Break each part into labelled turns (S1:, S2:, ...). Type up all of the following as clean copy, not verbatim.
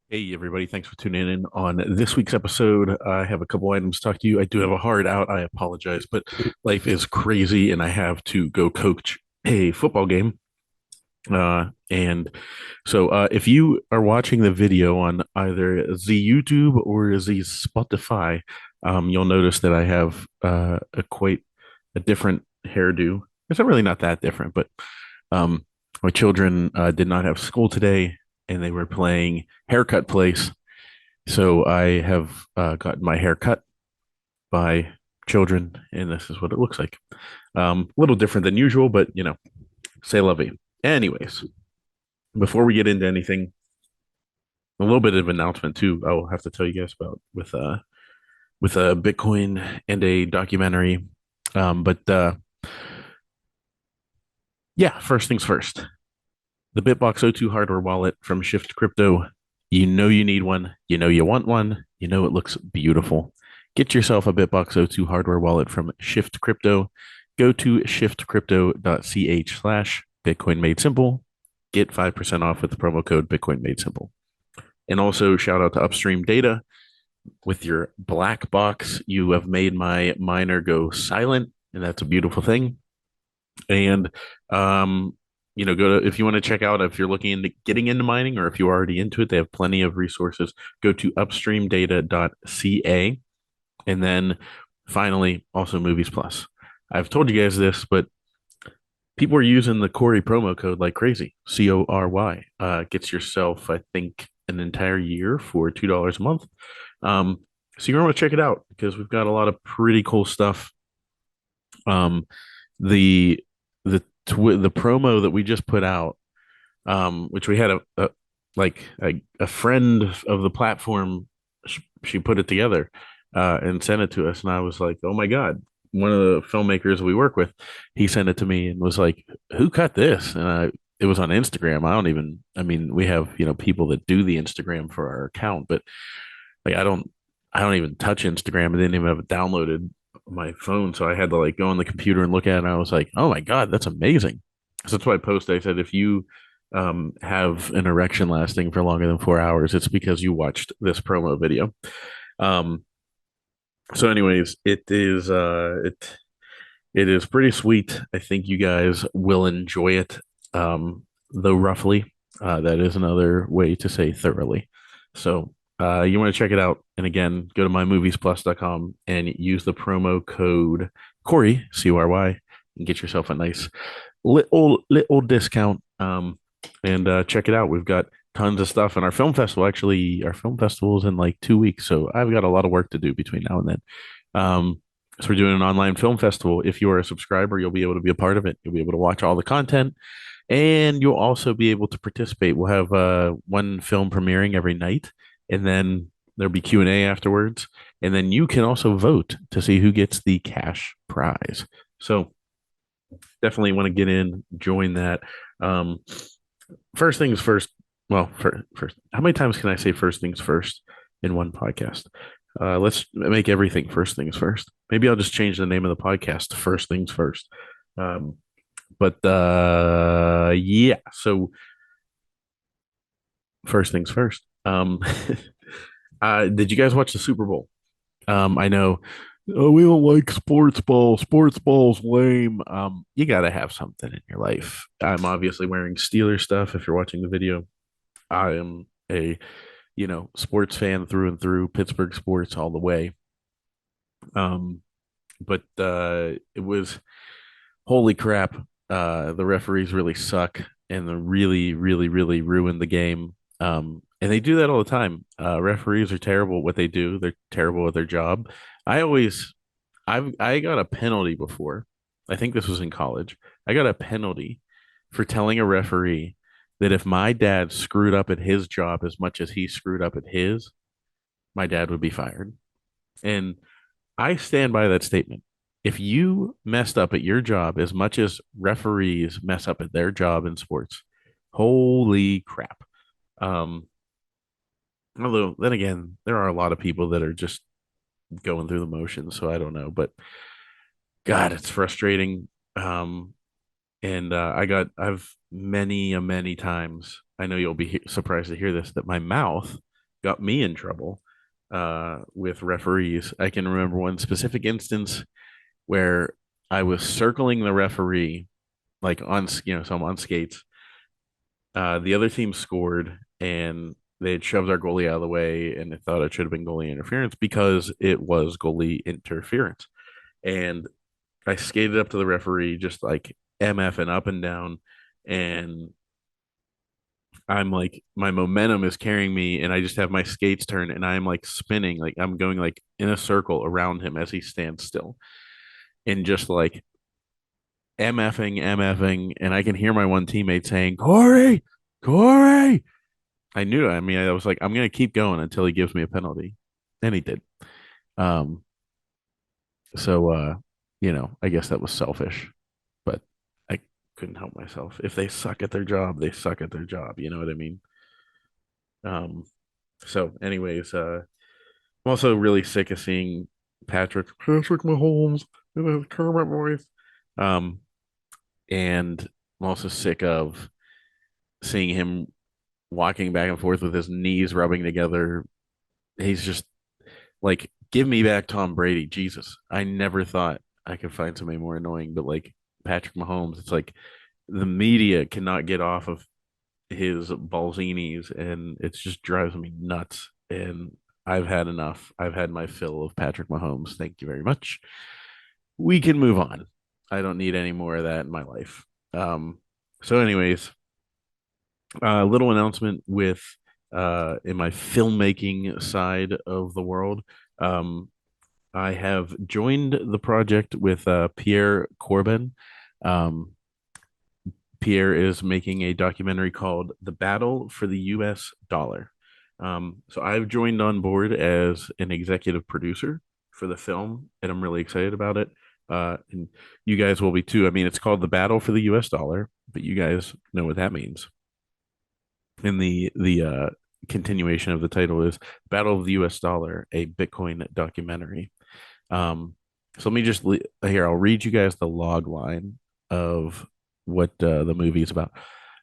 S1: Hey, everybody. Thanks for tuning in on this week's episode. I have a couple items to talk to you. I do have a hard out. I apologize, but life is crazy and I have to go coach a football game. And so if you are watching the video on either the YouTube or the Spotify, you'll notice that I have a quite a different hairdo. It's not really not that different, but um, my children did not have school today and they were playing haircut place. So I have gotten my hair cut by children, and this is what it looks like. A little different than usual, but say la vie. Anyways, before we get into anything, a little bit of announcement too. I will have to tell you guys about with a Bitcoin and a documentary. But yeah, first things first. The Bitbox O2 hardware wallet from Shift Crypto. You know you need one. You know you want one. You know it looks beautiful. Get yourself a Bitbox O2 hardware wallet from Shift Crypto. Go to shiftcrypto.ch/Bitcoin Made Simple. Get 5% off with the promo code Bitcoin Made Simple. And also shout out to Upstream Data. With your black box, you have made my miner go silent, and that's a beautiful thing. And go to if you want to check out if you're looking into getting into mining or if you're already into it, they have plenty of resources. Go to upstreamdata.ca. And then finally, also Movies Plus. I've told you guys this, but people are using the Cory promo code like crazy. CORY gets yourself, I think, an entire year for $2 a month. So you're going to check it out because we've got a lot of pretty cool stuff. Um, the the promo that we just put out, which we had a friend of the platform, she put it together and sent it to us, and I was like, oh my god. One of the filmmakers we work with, he sent it to me and was like, "Who cut this?" It was on Instagram. I mean, we have people that do the Instagram for our account, but like I don't even touch Instagram. I didn't even have it downloaded on my phone, so I had to like go on the computer and look at it. And I was like, "Oh my god, that's amazing!" So that's why I posted. I said, if you have an erection lasting for longer than 4 hours, it's because you watched this promo video. Um, so, anyways, it is pretty sweet. I think you guys will enjoy it. Though roughly, that is another way to say thoroughly. So you want to check it out. And again, go to mymoviesplus.com and use the promo code Cory, CORY, and get yourself a nice little discount. And check it out. We've got tons of stuff. And our film festival, actually, our film festival is in like 2 weeks. So I've got a lot of work to do between now and then. So we're doing an online film festival. If you are a subscriber, you'll be able to be a part of it. You'll be able to watch all the content, and you'll also be able to participate. We'll have one film premiering every night, and then there'll be Q&A afterwards, and then you can also vote to see who gets the cash prize. So definitely want to get in, join that. Um, First things first. Well, first, how many times can I say first things first in one podcast? Let's make everything first things first. Maybe I'll just change the name of the podcast to First Things First. But yeah, so first things first. Did you guys watch the Super Bowl? I know. Oh, we don't like sports ball. Sports ball's lame. You got to have something in your life. I'm obviously wearing Steelers stuff. If you're watching the video, I am a sports fan through and through. Pittsburgh sports all the way. Um, but it was holy crap. The referees really suck and they really, really, really ruined the game. And they do that all the time. Referees are terrible at what they do. They're terrible at their job. I always, I got a penalty before. I think this was in college. I got a penalty for telling a referee that if my dad screwed up at his job as much as he screwed up at his, my dad would be fired. And I stand by that statement. If you messed up at your job as much as referees mess up at their job in sports, holy crap. Um, Although then again, there are a lot of people that are just going through the motions, so I don't know. But God, it's frustrating. And I've many times. I know you'll be surprised to hear this that my mouth got me in trouble with referees. I can remember one specific instance where I was circling the referee, like on, so I'm on skates. The other team scored, and they had shoved our goalie out of the way, and they thought it should have been goalie interference because it was goalie interference. And I skated up to the referee, just like MFing up and down, and I'm like, my momentum is carrying me, and I just have my skates turned, and I'm like spinning, like I'm going like in a circle around him as he stands still, and just like MFing, and I can hear my one teammate saying, "Cory, Cory." I knew. I mean, I was like, I'm gonna keep going until he gives me a penalty, and he did. Um, so I guess that was selfish, but I couldn't help myself. If they suck at their job, they suck at their job. You know what I mean? Um, so anyways, I'm also really sick of seeing Patrick Mahomes in his Kermit voice. Um, and I'm also sick of seeing him walking back and forth with his knees rubbing together. He's just like, give me back Tom Brady. Jesus. I never thought I could find somebody more annoying, but like Patrick Mahomes, it's like the media cannot get off of his Balzinis, and it just drives me nuts. And I've had enough. I've had my fill of Patrick Mahomes. Thank you very much. We can move on. I don't need any more of that in my life. So anyways, a little announcement with in my filmmaking side of the world. Um, I have joined the project with Pierre Corbin. Um, Pierre is making a documentary called The Battle for the US Dollar. So I've joined on board as an executive producer for the film, and I'm really excited about it. And you guys will be too. I mean, it's called The Battle for the US Dollar, but you guys know what that means. And the continuation of the title is Battle of the US Dollar, a Bitcoin documentary. Um, so let me just here. I'll read you guys the log line of what the movie is about.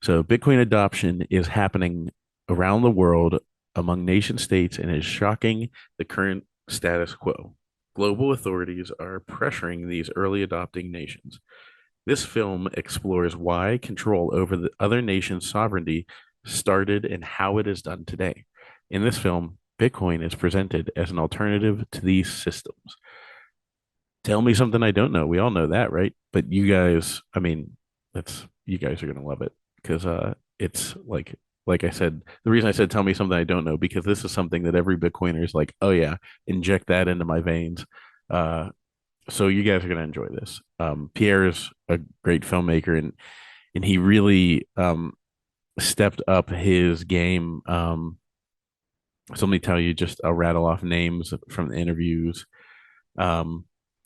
S1: So Bitcoin adoption is happening around the world among nation states and is shocking the current status quo. Global authorities are pressuring these early adopting nations. This film explores why control over the other nations' sovereignty started and how it is done today. In this film, Bitcoin is presented as an alternative to these systems. Tell me something I don't know. We all know that, right? But you guys, I mean, that's you guys are gonna love it because it's like I said, the reason I said tell me something I don't know because this is something that every Bitcoiner is like, oh yeah, inject that into my veins. Uh, so you guys are gonna enjoy this. Pierre is a great filmmaker and he really stepped up his game. So let me tell you, just I'll rattle off names from the interviews. Um,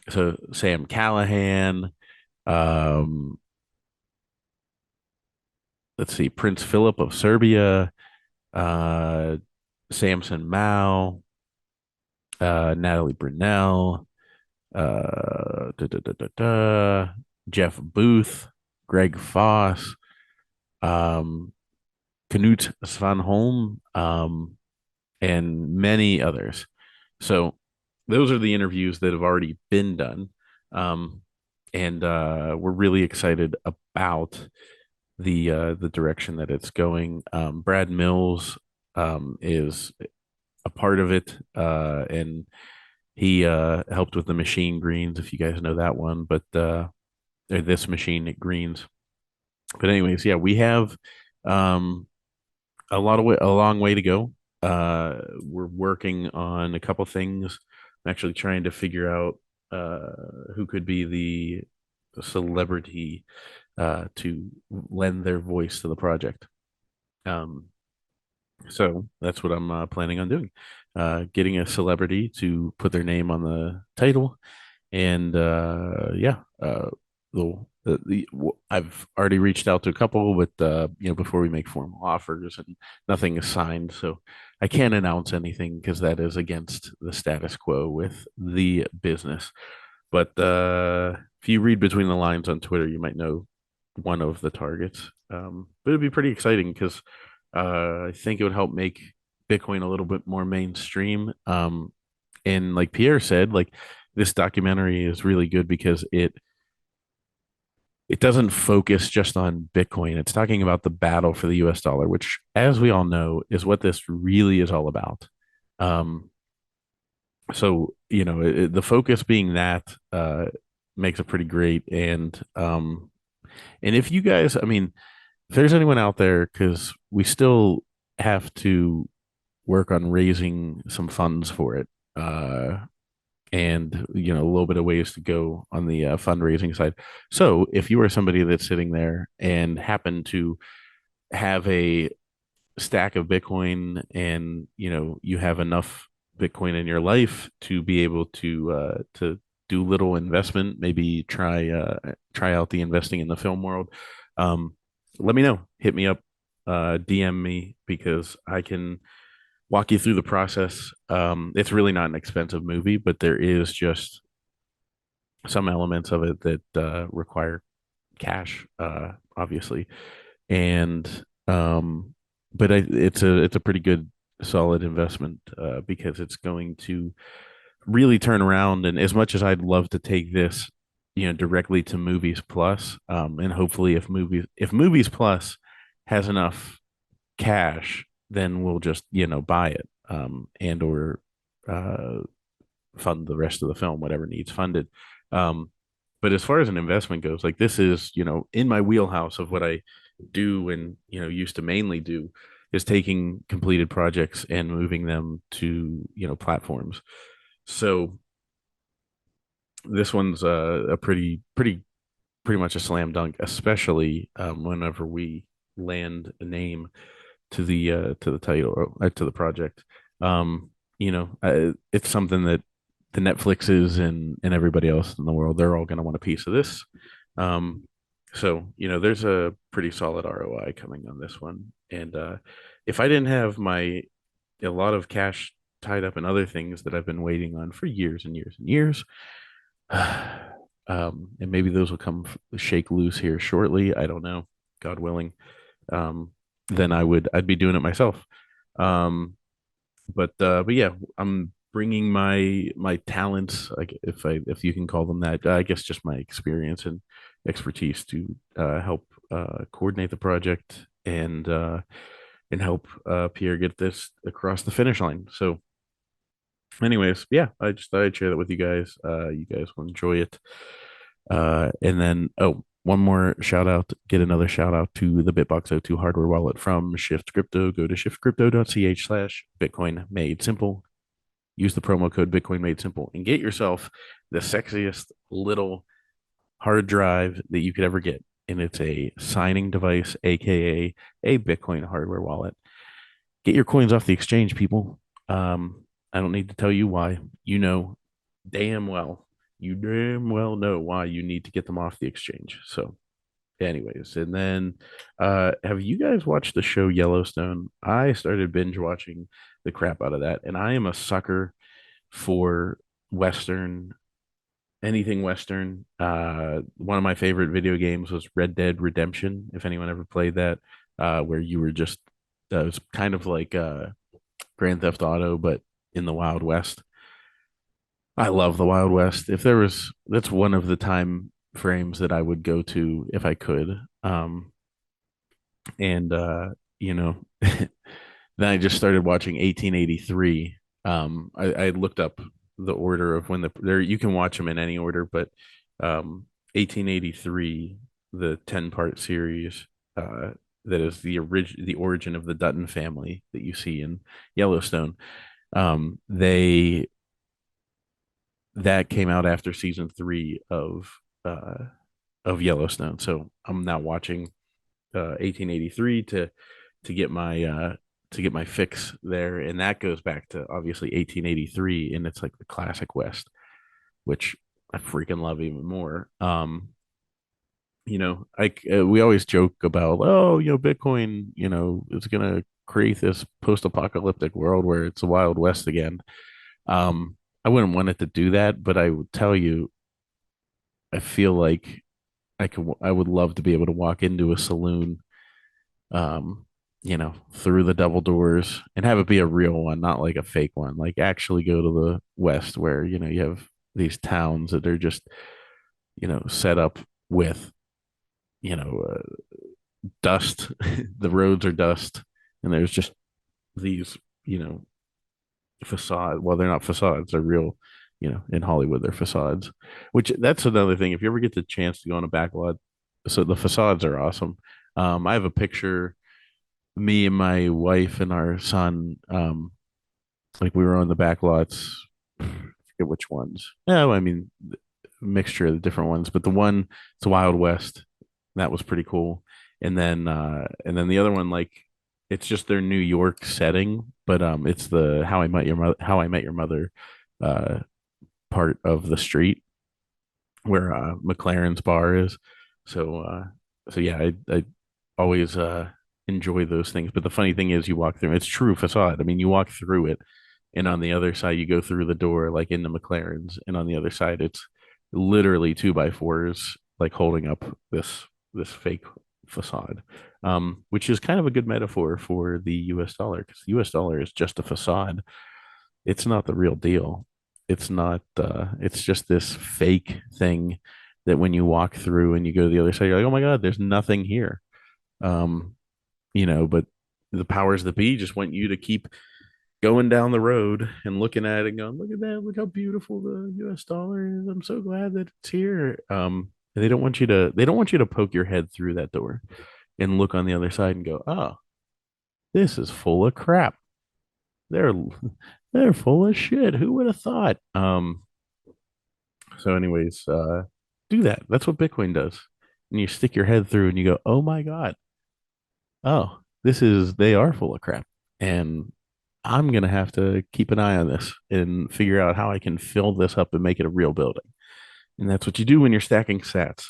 S1: so Sam Callahan, um, let's see, Prince Philip of Serbia, uh, Samson Mao, Natalie Brunell, da, da, da, da, da, Jeff Booth, Greg Foss, um, Knut Svanholm, and many others. So those are the interviews that have already been done. Um, and we're really excited about the direction that it's going. Brad Mills is a part of it, and he helped with the machine greens, if you guys know that one, but or this machine greens. But anyways, yeah, we have um, a long way to go. We're working on a couple things. I'm actually trying to figure out who could be the celebrity to lend their voice to the project. Um, so that's what I'm planning on doing. Getting a celebrity to put their name on the title, and yeah, I've already reached out to a couple, but before we make formal offers, and nothing is signed, so I can't announce anything because that is against the status quo with the business. But if you read between the lines on Twitter, you might know one of the targets. But it'd be pretty exciting because I think it would help make Bitcoin a little bit more mainstream. And like Pierre said, like this documentary is really good because it doesn't focus just on Bitcoin. It's talking about the battle for the US dollar, which, as we all know, is what this really is all about. Um, so, the focus being that makes it pretty great. And if you guys, I mean, if there's anyone out there, because we still have to work on raising some funds for it. Uh, and a little bit of ways to go on the fundraising side. So if you are somebody that's sitting there and happen to have a stack of Bitcoin, and you have enough Bitcoin in your life to be able to do little investment, maybe try out the investing in the film world. Um, Let me know. Hit me up, DM me, because I can walk you through the process. It's really not an expensive movie, but there is just some elements of it that require cash, obviously, and it's a pretty good solid investment because it's going to really turn around. And as much as I'd love to take this, directly to Movies Plus, and hopefully if Movies Plus has enough cash, then we'll just buy it, and or uh, fund the rest of the film, whatever needs funded. Um, but as far as an investment goes, like this is, in my wheelhouse of what I do and, used to mainly do, is taking completed projects and moving them to, platforms. So this one's a pretty much a slam dunk, especially whenever we land a name to the title, or to the project. It's something that the Netflixes and everybody else in the world, they're all going to want a piece of this. Um, so there's a pretty solid ROI coming on this one. And if I didn't have my a lot of cash tied up in other things that I've been waiting on for years and years and years, and maybe those will come shake loose here shortly. I don't know, God willing. Um, then I'd be doing it myself. Um, but yeah, I'm bringing my talents, like if you can call them that, I guess just my experience and expertise to help coordinate the project and help Pierre get this across the finish line. So, anyways, yeah, I just thought I'd share that with you guys. You guys will enjoy it. And then, oh, one more shout out, get another shout out to the BitBox02 hardware wallet from Shift Crypto. Go to shiftcrypto.ch/Bitcoin made simple. Use the promo code Bitcoin made simple and get yourself the sexiest little hard drive that you could ever get. And it's a signing device, aka a Bitcoin hardware wallet. Get your coins off the exchange, people. I don't need to tell you why. You know damn well. You damn well know why you need to get them off the exchange. So, anyways, and then have you guys watched the show Yellowstone? I started binge watching the crap out of that, and I am a sucker for Western, anything Western. One of my favorite video games was Red Dead Redemption, if anyone ever played that, where you were just it was kind of like Grand Theft Auto, but in the Wild West. I love the Wild West. If there was, that's one of the time frames that I would go to if I could. And you know, then I just started watching 1883. I looked up the order of when there you can watch them in any order, but 1883, the 10-part series, that is the origin of the Dutton family that you see in Yellowstone. They That came out after season three of Yellowstone. So I'm now watching 1883 to get my fix there, and that goes back to obviously 1883, and it's like the classic West, which I freaking love even more. We always joke about, oh, Bitcoin, is gonna create this post-apocalyptic world where it's a Wild West again. I wouldn't want it to do that, but I would tell you, I feel like I would love to be able to walk into a saloon, um, through the double doors and have it be a real one, not like a fake one. Like actually go to the West where, you have these towns that are just, set up with, you know, dust. The roads are dust and there's just these, you know, facade. Well, they're not facades, they're real, in Hollywood, they're facades, which that's another thing. If you ever get the chance to go on a backlot, so the facades are awesome. I have a picture, me and my wife and our son, like we were on the back lots. I forget which ones. No, I mean, mixture of the different ones, but the one, it's Wild West. That was pretty cool. And then the other one, like it's just their New York setting, but it's the How I Met Your Mother uh part of the street where McLaren's bar is. So yeah, I always enjoy those things. But the funny thing is, you walk through, it's true facade. I mean, you walk through it, and on the other side, you go through the door like into McLaren's, and on the other side, it's literally two by fours like holding up this fake facade, which is kind of a good metaphor for the U.S. dollar because the U.S. dollar is just a facade. It's not the real deal. It's not. It's just this fake thing that when you walk through and you go to the other side, you're like, oh my god, there's nothing here. Um, but the powers that be just want you to keep going down the road and looking at it and going, look at that, look how beautiful the US dollar is. I'm so glad that it's here. And they don't want you to poke your head through that door and look on the other side and go, oh, this is full of crap. They're they're full of shit. Who would have thought? So anyways, do that. That's what Bitcoin does. And you stick your head through and you go, oh my God. Oh, they are full of crap. And I'm going to have to keep an eye on this and figure out how I can fill this up and make it a real building. And that's what you do when you're stacking sats.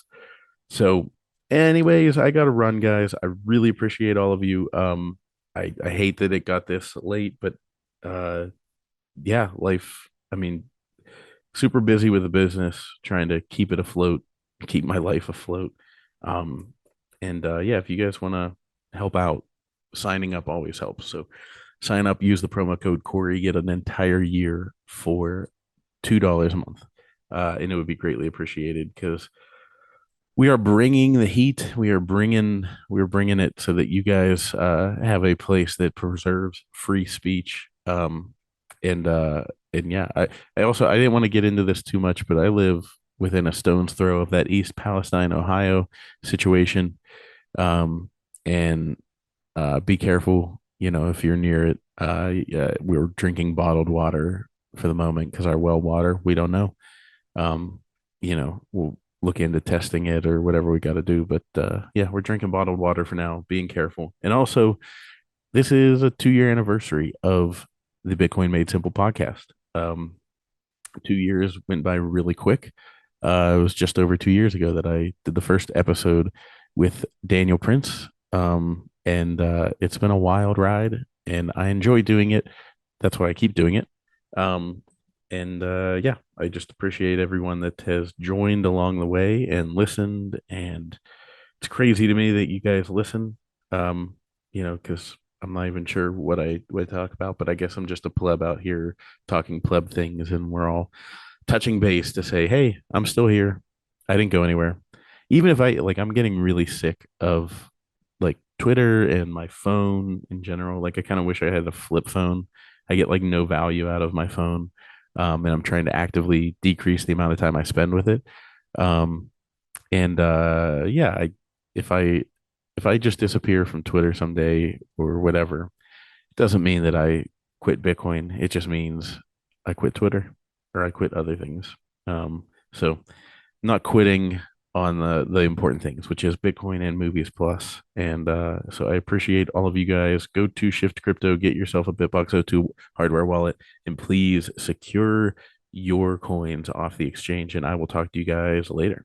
S1: So, anyways, I got to run, guys. I really appreciate all of you. I hate that it got this late, but uh, yeah, life. I mean, super busy with the business, trying to keep it afloat, keep my life afloat. Um, and yeah, if you guys want to help out, signing up always helps. So sign up, use the promo code Cory, get an entire year for $2 a month. And it would be greatly appreciated because we are bringing the heat. We're bringing it so that you guys have a place that preserves free speech. And yeah, I didn't want to get into this too much, but I live within a stone's throw of that East Palestine, Ohio situation. And be careful, if you're near it. Yeah, we're drinking bottled water for the moment because our well water, we don't know. Um, we'll look into testing it or whatever we got to do. But yeah, we're drinking bottled water for now, being careful. And also, this is a 2-year anniversary of the Bitcoin Made Simple podcast. 2 years went by really quick. It was just over 2 years ago that I did the first episode with Daniel Prince. And it's been a wild ride, and I enjoy doing it. That's why I keep doing it. Um, and yeah, I just appreciate everyone that has joined along the way and listened. And it's crazy to me that you guys listen. Because I'm not even sure what I talk about, but I guess I'm just a pleb out here talking pleb things, and we're all touching base to say, hey, I'm still here. I didn't go anywhere. Even if I'm getting really sick of like Twitter and my phone in general. Like I kind of wish I had a flip phone. I get like no value out of my phone. And I'm trying to actively decrease the amount of time I spend with it. Um, and yeah, if I if I just disappear from Twitter someday or whatever, it doesn't mean that I quit Bitcoin. It just means I quit Twitter or I quit other things. So not quitting on the important things, which is Bitcoin and Movies Plus. And so I appreciate all of you guys. Go to Shift Crypto, get yourself a BitBox02 hardware wallet, and please secure your coins off the exchange. And I will talk to you guys later.